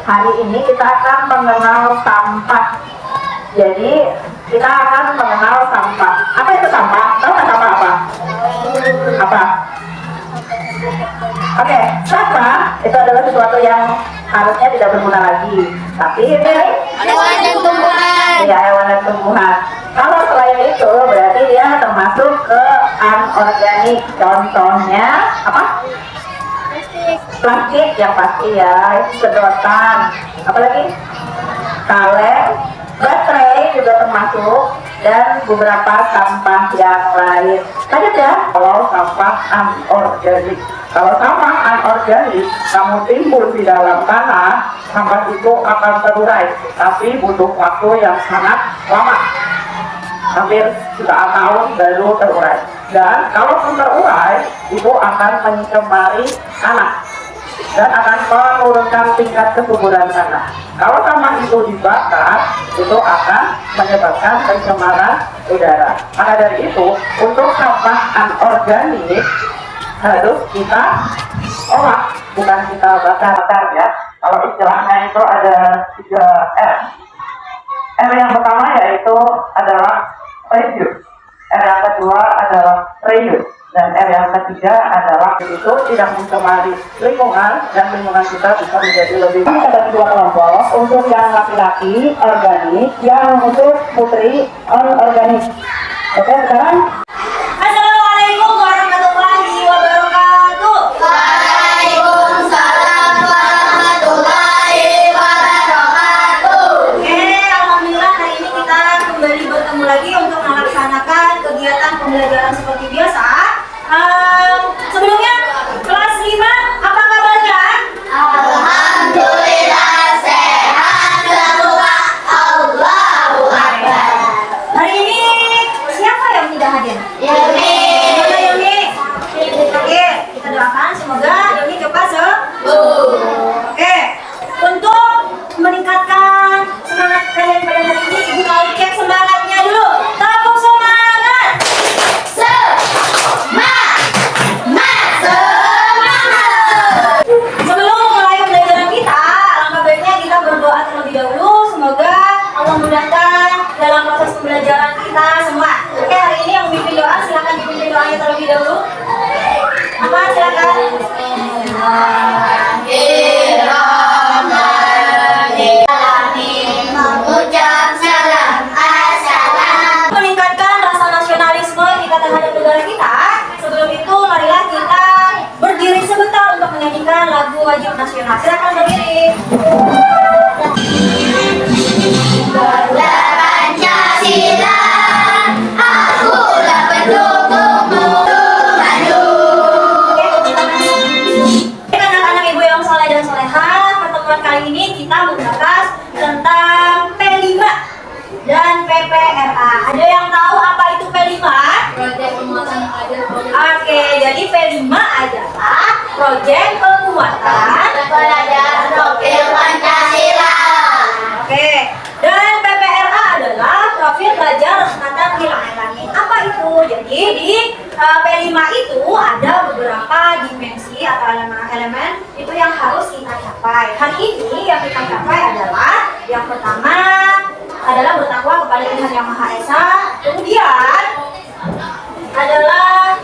Hari ini kita akan mengenal sampah. Jadi kita akan mengenal sampah. Apa itu sampah? Tahu nggak sampah apa? Apa? Oke, sampah itu adalah sesuatu yang harusnya tidak berguna lagi, tapi ini hewan dan tumbuhan. ya hewan dan tumbuhan. Kalau selain itu berarti dia termasuk ke anorganik. Contohnya apa? Plastik yang pasti ya, sedotan, apalagi kaleng, baterai juga termasuk, dan beberapa sampah yang lain. Lanjut ya. Kalau sampah anorganik, kalau sampah anorganik kamu timbul di dalam tanah, sampah itu akan terurai, tapi butuh waktu yang sangat lama, hampir jutaan tahun baru terurai. Dan kalau terurai itu akan mencemari tanah dan akan menurunkan tingkat kesuburan tanah. Kalau sampah itu dibakar, itu akan menyebabkan pencemaran udara. Maka dari itu, untuk sampah anorganik harus kita olah, bukan kita bakar ya. Kalau istilahnya itu ada 3 R. R yang pertama yaitu adalah reduce, R yang kedua adalah reuse, dan R yang ketiga adalah itu tidak mencemari lingkungan, dan lingkungan kita bisa menjadi lebih. Ada 2 kelompok, untuk yang laki-laki organik, yang untuk putri anorganik. Oke, sekarang Assalamualaikum warahmatullahi wabarakatuh. Waalaikumsalam warahmatullahi wabarakatuh. Oke, alhamdulillah hari ini kita kembali bertemu lagi untuk melaksanakan kegiatan pembelajaran seperti biasa. Sebelumnya kelas 5 apa kabarnya? Alhamdulillah sehat semua. Allahu Akbar. Hari ini siapa yang tidak hadir? Yumi. Mana Yumi? Oke, kita doakan semoga Yumi cepat sembuh. Oke, untuk meningkatkan semangat kalian pada hari ini, Ibu mau cek semangatnya dulu. Tepuk semangat. Semangat. Sebelum mulai pembelajaran kita, alangkah baiknya kita berdoa terlebih dahulu. Semoga Allah mudahkan dalam proses pembelajaran kita semua. Oke, hari ini yang memimpin doa, silakan dipimpin doanya terlebih dahulu. Apa? Silakan. Mengucap salam assalam. Meningkatkan rasa nasionalisme kita terhadap negara kita. Sebelum itu, marilah kita berdiri sebentar untuk menyanyikan lagu wajib nasional. Silakan berdiri. Bangga Pancasila, akulah pendukungmu maju. Anak-anak ibu yang soleh dan solehah, pertemuan kali ini kita membahas tentang P5 dan PPRA. Ada yang tahu apa itu P5? Oke, jadi P5 adalah proyek penguatan. Pelajaran profil Pancasila. Oke, dan PPRA adalah profil belajar resmatan hilangani. Apa itu? Jadi di P5 itu ada beberapa dimensi atau elemen itu yang harus kita capai. Hari ini yang kita capai adalah yang pertama adalah bertakwa kepada Tuhan Yang Maha Esa. Kemudian adalah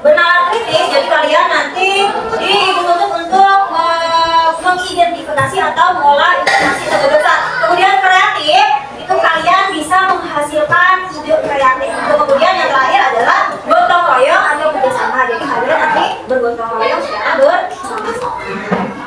bernalar kritis. Jadi kalian nanti dituntut untuk mengidentifikasi atau mengolah informasi terdekat. Kemudian kreatif, itu kalian bisa menghasilkan ide kreatif. Kemudian yang terakhir adalah gotong royong atau bekerjasama. Jadi kalian nanti bergotong royong secara bersama-sama.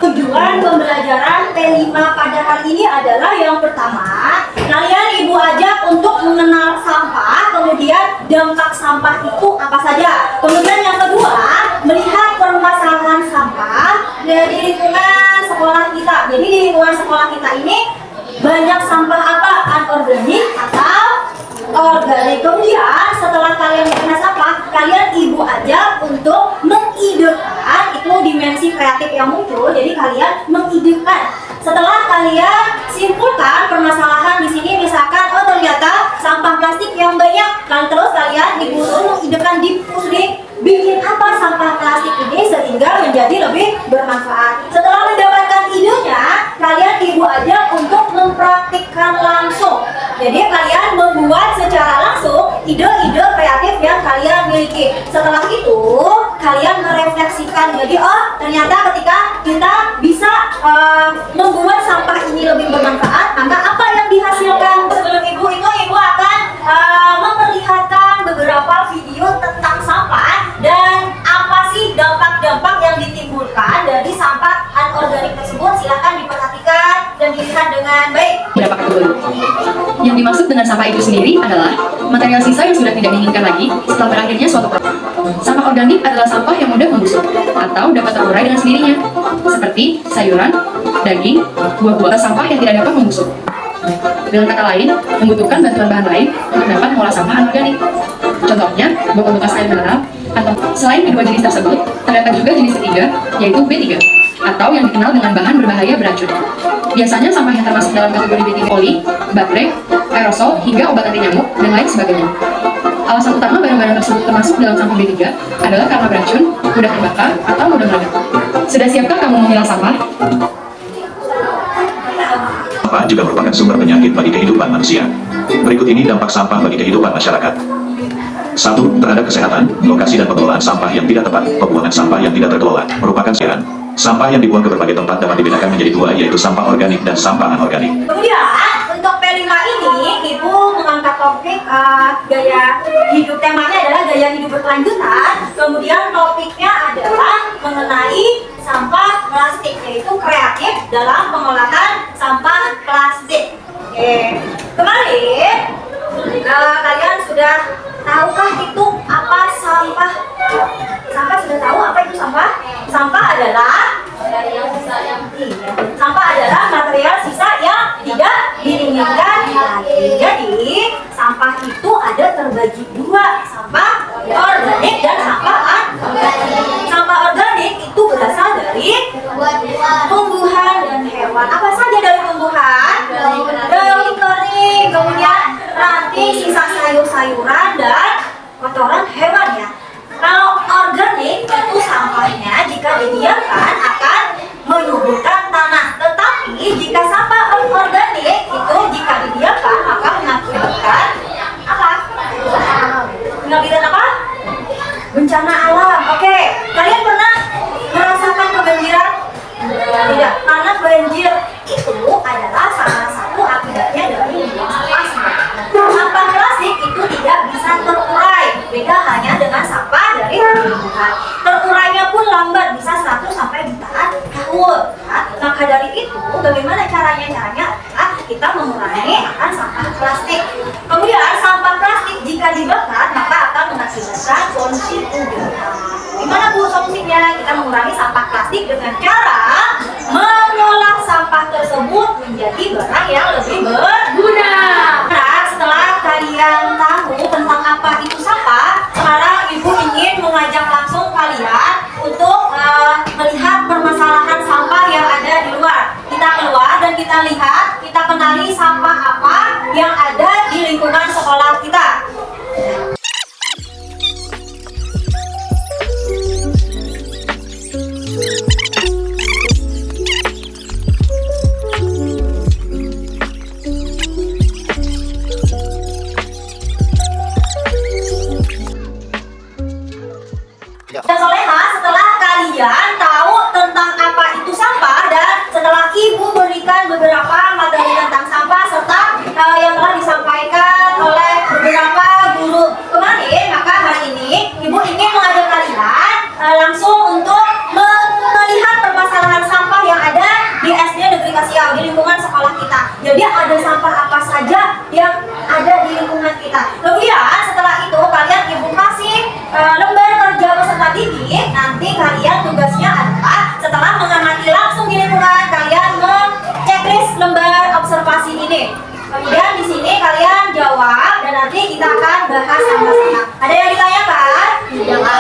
Tujuan pembelajaran P5 pada hari ini adalah yang pertama, kalian ibu ajak untuk mengenal sampah, kemudian dampak sampah itu apa saja. Kemudian yang kedua, melihat permasalahan sampah di lingkungan sekolah kita. Jadi di lingkungan sekolah kita ini banyak sampah apa? Anorganik atau organik. Kemudian setelah kalian mengenal sampah, kalian ibu ajak untuk mengidekan, itu dimensi kreatif yang muncul. Jadi kalian mengidekan. Setelah kalian simpulkan permasalahan di sini, misalkan oh ternyata sampah plastik yang banyak, kan terus kalian ibu mengidekan bikin apa sampah plastik ini sehingga menjadi lebih bermanfaat. Setelah mendapatkan idenya, membuat secara langsung ide-ide kreatif yang kalian miliki. Setelah itu, kalian merefleksikan. Jadi, oh ternyata ketika kita bisa membuat sampah ini lebih bermanfaat, maka apa yang dihasilkan? Sebelum ibu akan memperlihatkan beberapa video tentang sampah dan apa sih dampak-dampak yang ditimbulkan dari sampah anorganik tersebut. Silakan diperhatikan dan dilihat dengan baik. Beberapa kategori. Yang dimaksud dengan sampah itu sendiri adalah material sisa yang sudah tidak diinginkan lagi setelah berakhirnya suatu proses. Sampah organik adalah sampah yang mudah membusuk atau dapat terurai dengan sendirinya, seperti sayuran, daging, buah-buahan sampah yang tidak dapat membusuk. Dengan kata lain, membutuhkan bantuan bahan lain untuk dapat mengolah sampah anorganik. Contohnya, botol bekas air mineral, atau selain kedua jenis tersebut, terdapat juga jenis ketiga, yaitu B3, atau yang dikenal dengan bahan berbahaya beracun. Biasanya sampah yang termasuk dalam kategori B3 oli, baterai, aerosol, hingga obat anti nyamuk, dan lain sebagainya. Alasan utama barang-barang tersebut termasuk dalam sampah B3 adalah karena beracun, mudah terbakar, atau mudah meledak. Sudah siapkah kamu memilah sampah? Sampah juga merupakan sumber penyakit bagi kehidupan manusia. Berikut ini dampak sampah bagi kehidupan masyarakat. 1. Terhadap kesehatan, lokasi dan pengelolaan sampah yang tidak tepat. Pembuangan sampah yang tidak terkelola merupakan siaran. Sampah yang dibuang ke berbagai tempat dapat dibedakan menjadi dua, yaitu sampah organik dan sampah anorganik. Kemudian untuk P5 ini, Ibu mengangkat topik gaya hidup. Temanya adalah gaya hidup berkelanjutan. Kemudian topiknya adalah mengenai sampah plastik, yaitu kreatif dalam pengolahan sampah plastik. Oke, kemarin kalian sudah tahukah itu apa sampah? Sampah sudah tahu apa itu sampah? Sampah adalah sampah adalah material sisa yang tidak diinginkan lagi. Jadi sampah itu ada terbagi dua, sampah organik dan sampah anorganik. Sampah organik itu berasal dari tumbuhan dan hewan. Apa saja dari tumbuhan? Daun kering, kemudian ranting, sisa sayur-sayuran dan kotoran hewan ya. Kalau organik itu sampahnya jika dibiarkan akan menyuburkan tanah. Tetapi jika sampah organik itu jika dibiarkan maka mengakibatkan apa? Mengakibatkan apa? Bencana alam. Oke, kalian pernah merasakan kebanjiran? Tidak, karena banjir itu adalah salah satu akibatnya dari sampah. Sampah plastik itu tidak bisa terurai. Beda hanya dengan sampah dari tumbuhan. Terurainya pun lambat, bisa 100 sampai jutaan tahun. Maka dari itu, bagaimana caranya? Caranya adalah kita mengurangi akan sampah plastik. Kemudian sampah plastik jika dibakar maka akan mengakibatkan polusi udara. Gimana Bu solusinya? Kita mengurangi sampah plastik dengan cara mengolah sampah tersebut menjadi barang yang lebih berguna. Nah, setelah kalian tahu tentang apa itu sampah, sekarang Ibu ingin mengajak langsung kalian untuk melihat permasalahan sampah yang ada di luar. Kita keluar dan kita lihat, kita kenali sampah apa yang ada di lingkungan sekolah kita. Dan Soleha, setelah kalian tahu tentang apa itu sampah dan setelah Ibu berikan beberapa materi tentang sampah serta yang telah disampaikan oleh beberapa guru kemarin, maka hari ini Ibu ingin mengajak kalian langsung untuk melihat permasalahan sampah yang ada di SD Negeri Kasiau, di lingkungan sekolah kita. Jadi ada sampah apa saja yang ada di lingkungan kita. Kemudian setelah itu kalian Ibu kasih lembar kerja peserta didik. Nanti kalian tugasnya adalah setelah mengamati langsung di lingkungan, kalian meng-checklist lembar observasi ini. Kemudian di sini kalian jawab dan nanti kita akan bahas sama-sama. Ada yang ditanyakan? Terima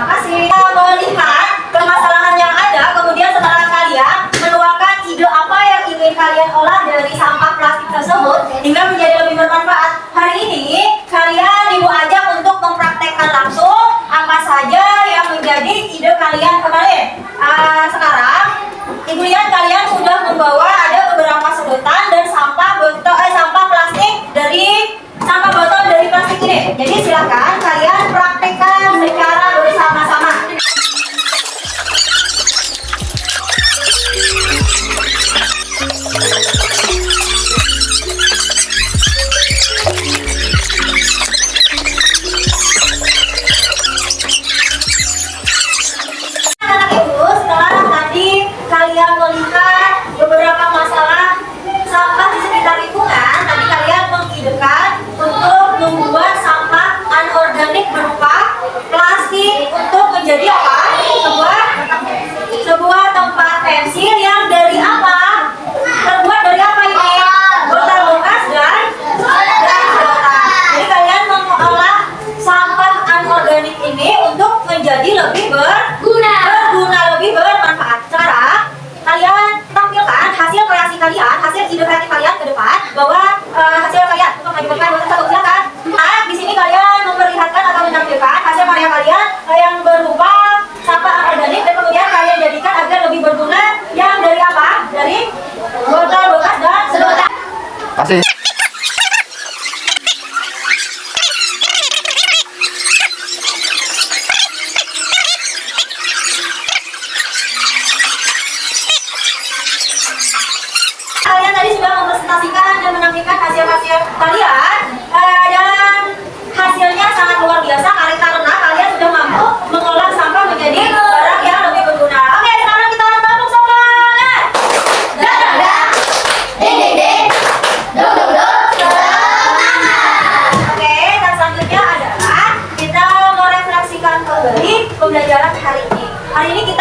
kasih. Kita melihat permasalahan yang ada. Kemudian setelah kalian menuangkan ide apa yang ingin kalian olah dari sampah plastik tersebut hingga menjadi lebih bermanfaat. Hari ini kalian Ibu ajak untuk mempraktekkan langsung apa saja yang menjadi ide kalian kemarin. Sekarang Ibu lihat kalian sudah membawa ada beberapa sedotan dan sampah plastik dari sampah ini untuk menjadi lebih Guna. berguna, lebih bermanfaat. Sekarang kalian tampilkan hasil kreasi kalian, hasil ide kreatif kalian ke depan, bahwa hasil kalian untuk menyebutkan dosen satu, silakan. Nah, di sini kalian memperlihatkan atau menampilkan hasil karya kalian yang berupa sampah organik dan kemudian kalian jadikan agar lebih berguna, yang dari apa? Dari botol bekas dan sedotan. Pasti. Kalian tadi sudah mempresentasikan dan menampilkan hasil-hasil kalian dan hasilnya sangat luar biasa karena kalian sudah mampu mengolah sampah menjadi barang yang lebih berguna. Oke, sekarang kita tepuk semangat. Dak dak dak. Ding ding ding. Duk duk duk. Semangat. Oke, dan selanjutnya adalah kita merefleksikan kembali pembelajaran hari ini. Hari ini kita